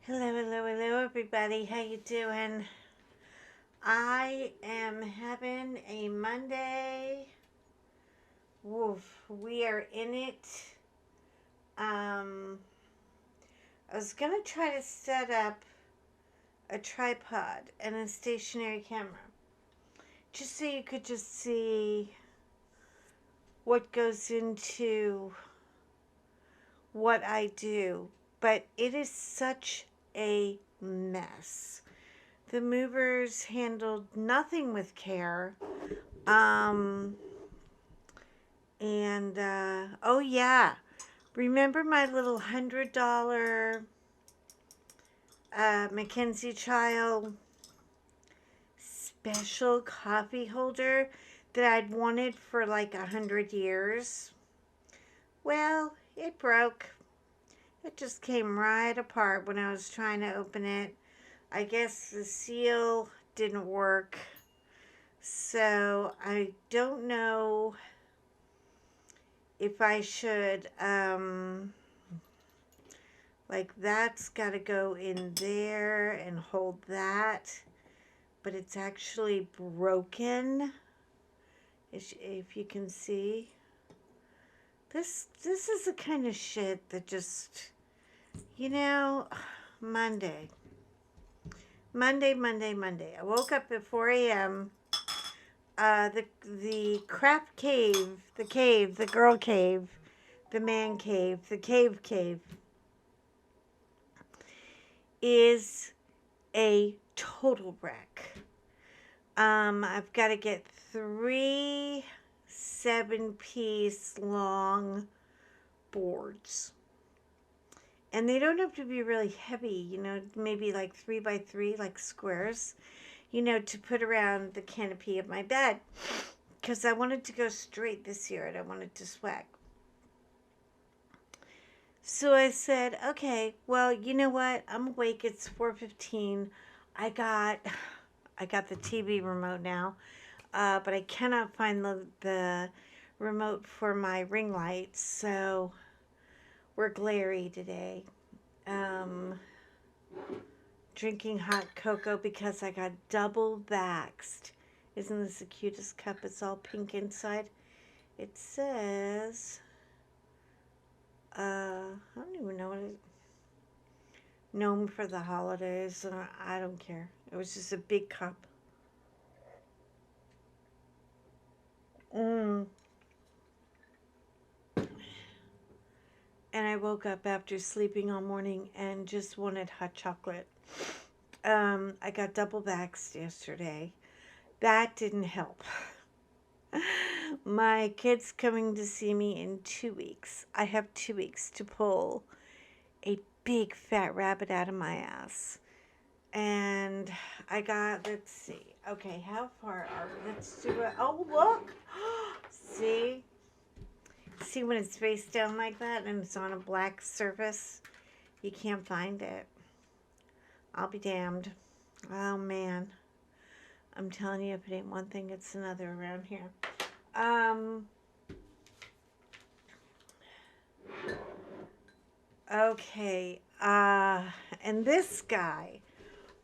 Hello, hello, hello, everybody. How you doing? I am having a Monday. Woof. We are in it. Um, I was gonna try to set up a tripod and a stationary camera, just so you could just see what goes into what I do. But it is such a mess. The movers handled nothing with care. Um, oh yeah, remember my little $100 Mackenzie Child special coffee holder that I'd wanted for like 100 years? Well, it broke. It just came right apart when I was trying to open it. I guess the seal didn't work. So I don't know if I should, like that's got to go in there and hold that. But it's actually broken. If you can see. This is the kind of shit that just, you know, Monday. Monday. I woke up at 4 a.m. The crap cave, the girl cave, the man cave, the cave is a total wreck. I've got to get 3 7-piece long boards. And they don't have to be really heavy, maybe like 3 by 3, like squares, to put around the canopy of my bed. Because I wanted to go straight this year and I wanted to swag. So I said, okay, well, you know what? I'm awake. It's 4:15. I got the TV remote now, but I cannot find the remote for my ring light, so we're glary today. Drinking hot cocoa because I got double vaxxed. Isn't this the cutest cup? It's all pink inside. It says, I don't even know what it is. Gnome for the holidays. I don't care. It was just a big cup. And I woke up after sleeping all morning and just wanted hot chocolate. I got double vaxxed yesterday. That didn't help. My kid's coming to see me in 2 weeks. I have 2 weeks to pull a big fat rabbit out of my ass. And I got, let's see. Okay, how far are we? Let's do it. Oh, look. See? See when it's face down like that and it's on a black surface? You can't find it. I'll be damned. Oh, man. I'm telling you, if it ain't one thing, it's another around here. Okay. And this guy,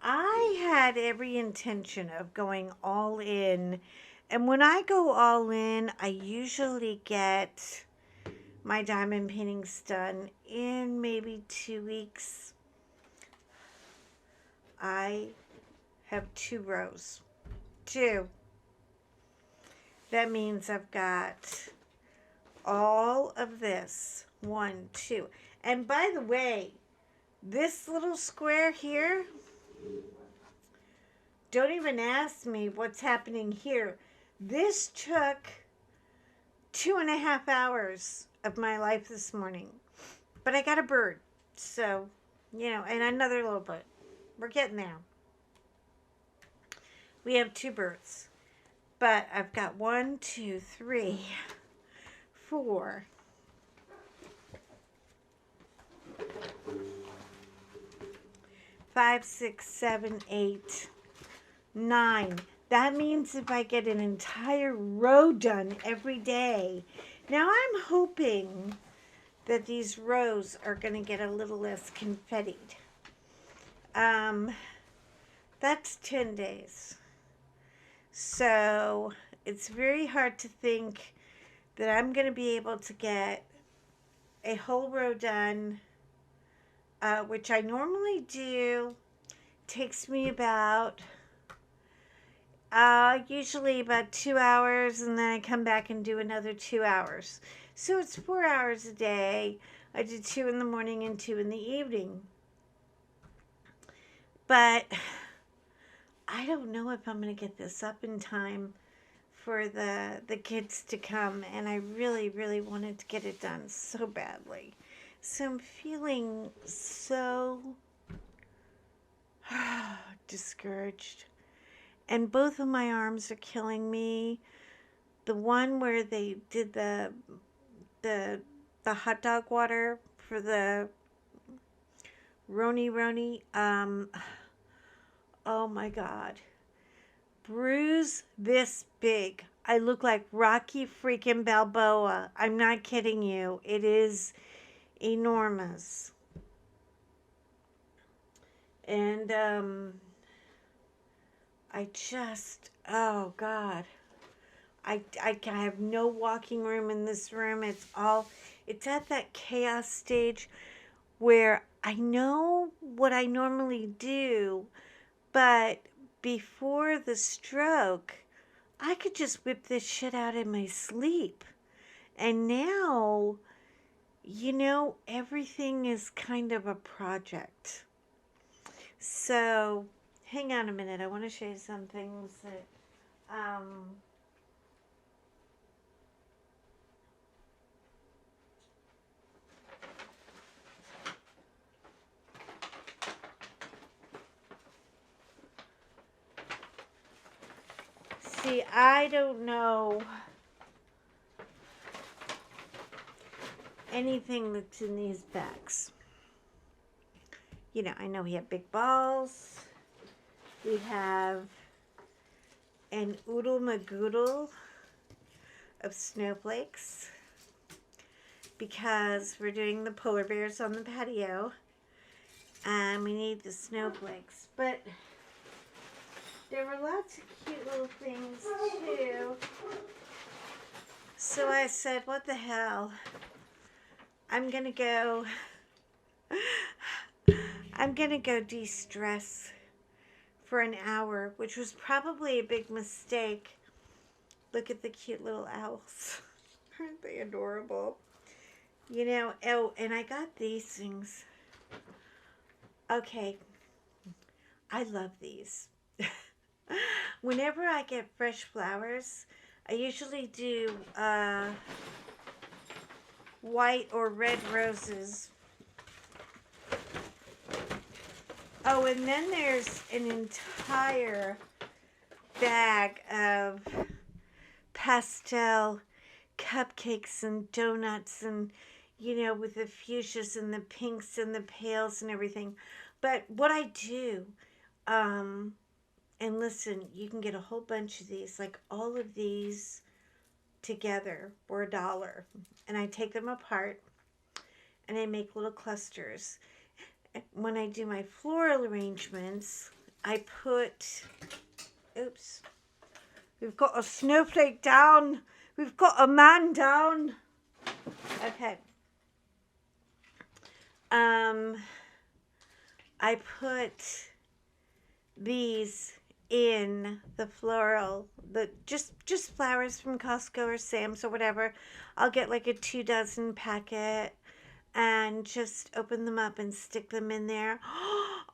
I had every intention of going all in. And when I go all in, I usually get my diamond paintings done in maybe 2 weeks. I have 2 rows. 2. That means I've got all of this. 1, 2. And by the way, this little square here, don't even ask me what's happening here. This took 2.5 hours of my life this morning. But I got a bird. So, and another little bird. We're getting there. We have 2 birds. But I've got 1, 2, 3, 4, 5, 6, 7, 8, 9. That means if I get an entire row done every day. Now I'm hoping that these rows are going to get a little less confettied. Um, that's 10 days. So it's very hard to think that I'm going to be able to get a whole row done, which I normally do. Takes me about, usually about 2 hours, and then I come back and do another 2 hours. So it's 4 hours a day. I do two in the morning and two in the evening. But I don't know if I'm going to get this up in time for the kids to come, and I really, really wanted to get it done so badly. So I'm feeling so discouraged. And both of my arms are killing me. The one where they did the the hot dog water for the Roni, oh my god. Bruise this big. I look like Rocky freaking Balboa. I'm not kidding you. It is enormous. And oh god. I have no walking room in this room. It's at that chaos stage where I know what I normally do, but before the stroke, I could just whip this shit out in my sleep. And now, everything is kind of a project. So, hang on a minute. I want to show you some things that, see, I don't know anything that's in these bags. I know we have big balls. We have an oodle magoodle of snowflakes because we're doing the polar bears on the patio and we need the snowflakes. But there were lots of cute little things too. So I said, what the hell? I'm gonna go de-stress for an hour, which was probably a big mistake. Look at the cute little owls. Aren't they adorable? Oh, and I got these things. Okay, I love these. Whenever I get fresh flowers, I usually do white or red roses. Oh, and then there's an entire bag of pastel cupcakes and donuts and, with the fuchsias and the pinks and the pales and everything. But what I do, and listen, you can get a whole bunch of these, like all of these together for $1. And I take them apart and I make little clusters. When I do my floral arrangements, I put, oops, we've got a snowflake down. We've got a man down. Okay. I put these in the floral, just flowers from Costco or Sam's or whatever. I'll get like a 2 dozen packet and just open them up and stick them in there.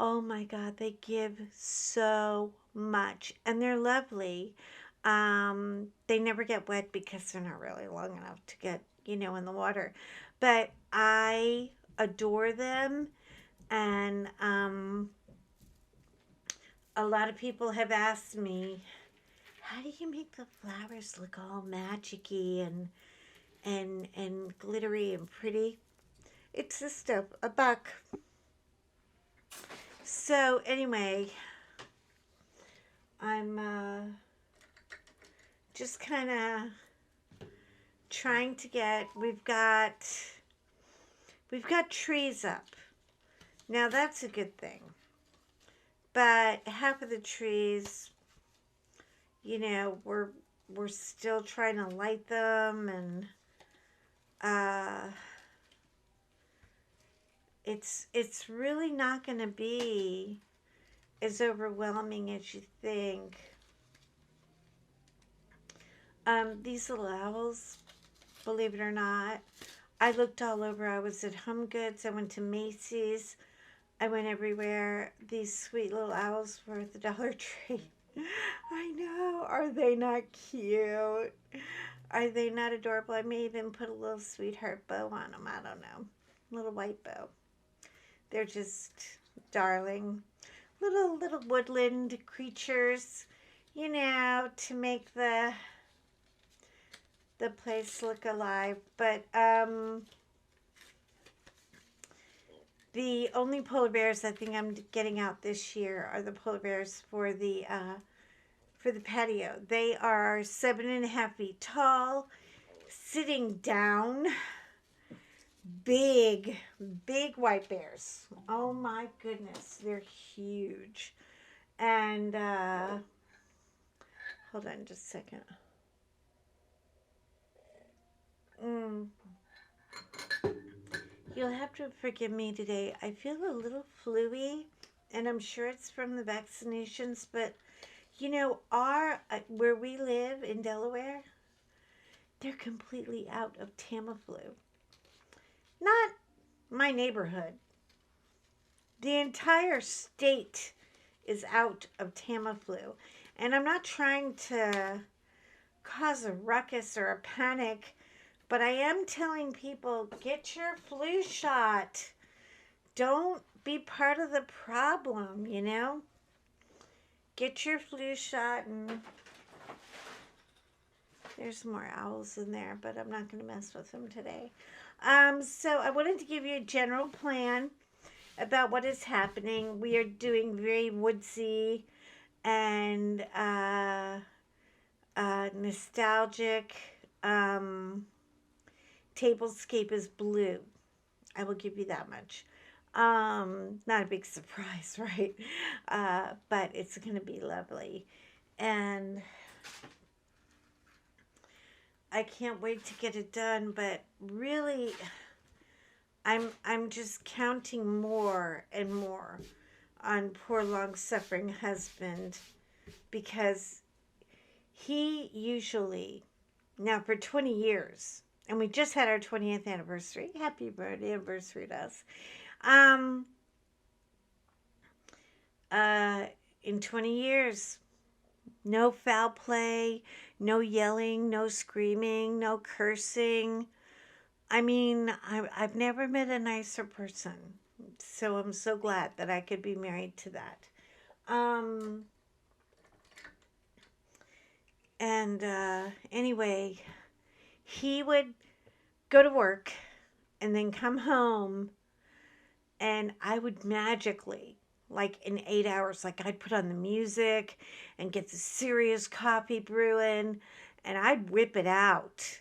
Oh my God, they give so much and they're lovely. They never get wet because they're not really long enough to get, in the water. But I adore them, and a lot of people have asked me, how do you make the flowers look all magic-y and glittery and pretty? It's just a buck. So anyway, I'm just kind of trying to get, we've got trees up. Now that's a good thing. but half of the trees, you know, we're still trying to light them, and uh, it's really not going to be as overwhelming as you think. These little owls, believe it or not, I looked all over. I was at Home Goods. I went to Macy's. I went everywhere. These sweet little owls were at the Dollar Tree. I know. Are they not cute? Are they not adorable? I may even put a little sweetheart bow on them. I don't know. Little white bow. They're just darling. Little woodland creatures, you know, to make the place look alive. But the only polar bears I think I'm getting out this year are the polar bears for the patio. They are 7.5 feet tall, sitting down. Big, big white bears. Oh my goodness, they're huge. And hold on just a second. Mm, you'll have to forgive me today. I feel a little fluey, and I'm sure it's from the vaccinations. But you know, our where we live in Delaware, they're completely out of Tamiflu. Not my neighborhood. The entire state is out of Tamiflu, and I'm not trying to cause a ruckus or a panic, but I am telling people get your flu shot. Don't be part of the problem, you know? Get your flu shot, and there's more owls in there, but I'm not going to mess with them today. So I wanted to give you a general plan about what is happening. We are doing very woodsy and nostalgic. Tablescape is blue. I will give you that much. Not a big surprise, right? But it's going to be lovely. And I can't wait to get it done, but really I'm just counting more and more on poor long suffering husband, because he usually, now for 20 years, and we just had our 20th anniversary. Happy birthday anniversary to us. Um, in 20 years, no foul play, no yelling, no screaming, no cursing. I mean, I've never met a nicer person. So I'm so glad that I could be married to that. Um, and anyway, he would go to work and then come home, and I would magically, like in 8 hours, like I'd put on the music and get the serious coffee brewing, and I'd whip it out.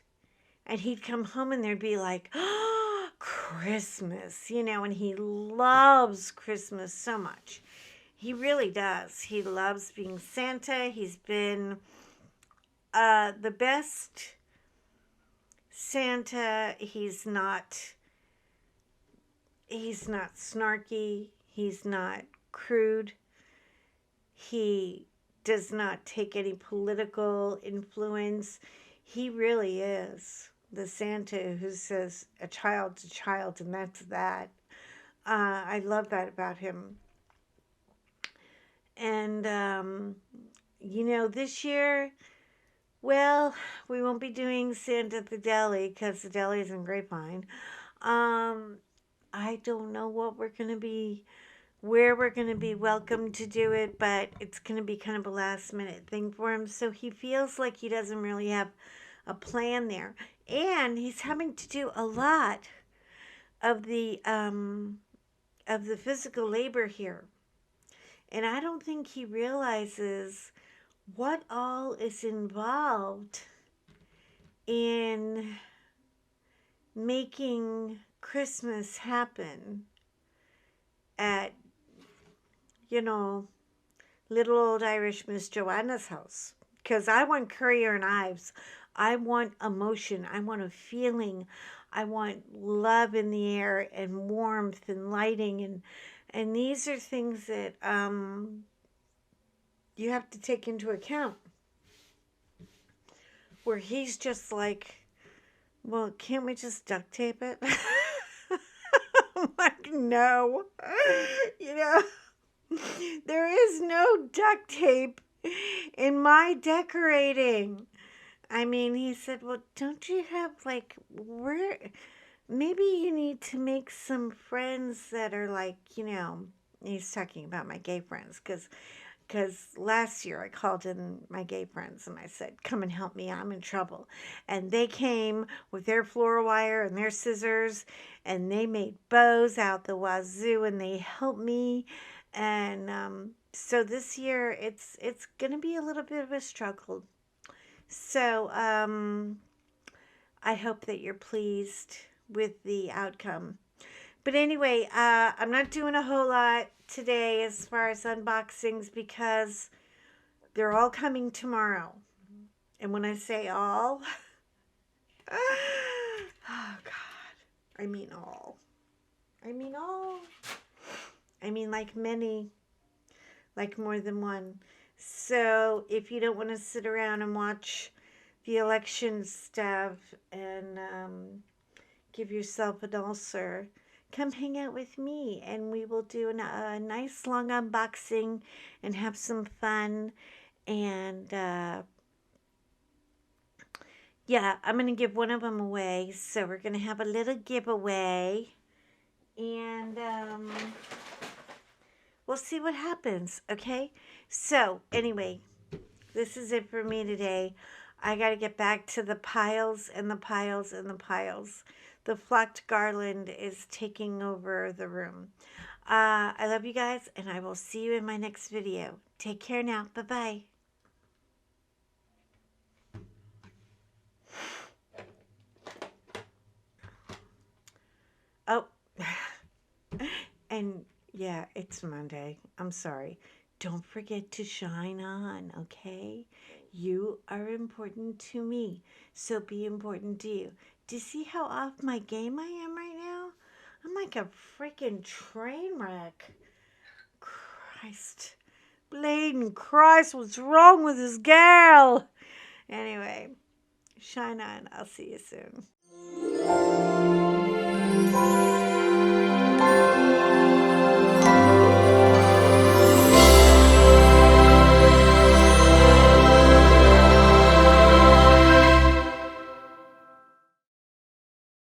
And he'd come home and there'd be like, oh, Christmas, you know, and he loves Christmas so much. He really does. He loves being Santa. He's been the best Santa. He's not snarky. He's not crude. He does not take any political influence. He really is the Santa who says a child's a child, and that's that. I love that about him. And, you know, this year, well, we won't be doing Santa at the deli because the deli is in Grapevine. Um, I don't know what we're going to be, where we're going to be welcome to do it, but it's going to be kind of a last minute thing for him. So he feels like he doesn't really have a plan there. And he's having to do a lot of the physical labor here. And I don't think he realizes what all is involved in making Christmas happen at, you know, little old Irish Miss Joanna's house. Because I want Courier and Ives. I want emotion. I want a feeling. I want love in the air and warmth and lighting. And these are things that you have to take into account. Where he's just like, well, can't we just duct tape it? I'm like, no. You know, there is no duct tape in my decorating. I mean, he said, well, don't you have like, where, maybe you need to make some friends that are like, he's talking about my gay friends because last year I called in my gay friends and I said, come and help me, I'm in trouble. And they came with their floral wire and their scissors and they made bows out the wazoo and they helped me. And so this year it's going to be a little bit of a struggle. So I hope that you're pleased with the outcome. But anyway, I'm not doing a whole lot today as far as unboxings because they're all coming tomorrow. And when I say all, oh God, I mean all. I mean all. I mean like many, like more than one. So if you don't want to sit around and watch the election stuff and give yourself an ulcer, come hang out with me and we will do a nice long unboxing and have some fun. And yeah, I'm going to give one of them away. So we're going to have a little giveaway. And we'll see what happens, okay? So anyway, this is it for me today. I got to get back to the piles and the piles and the piles. The flocked garland is taking over the room. I love you guys, and I will see you in my next video. Take care now. Bye-bye. Oh, and yeah, it's Monday. I'm sorry. Don't forget to shine on, okay? You are important to me, so be important to you. Do you see how off my game I am right now? I'm like a freaking train wreck. Christ. Bladen Christ, what's wrong with this girl? Anyway, shine on. I'll see you soon.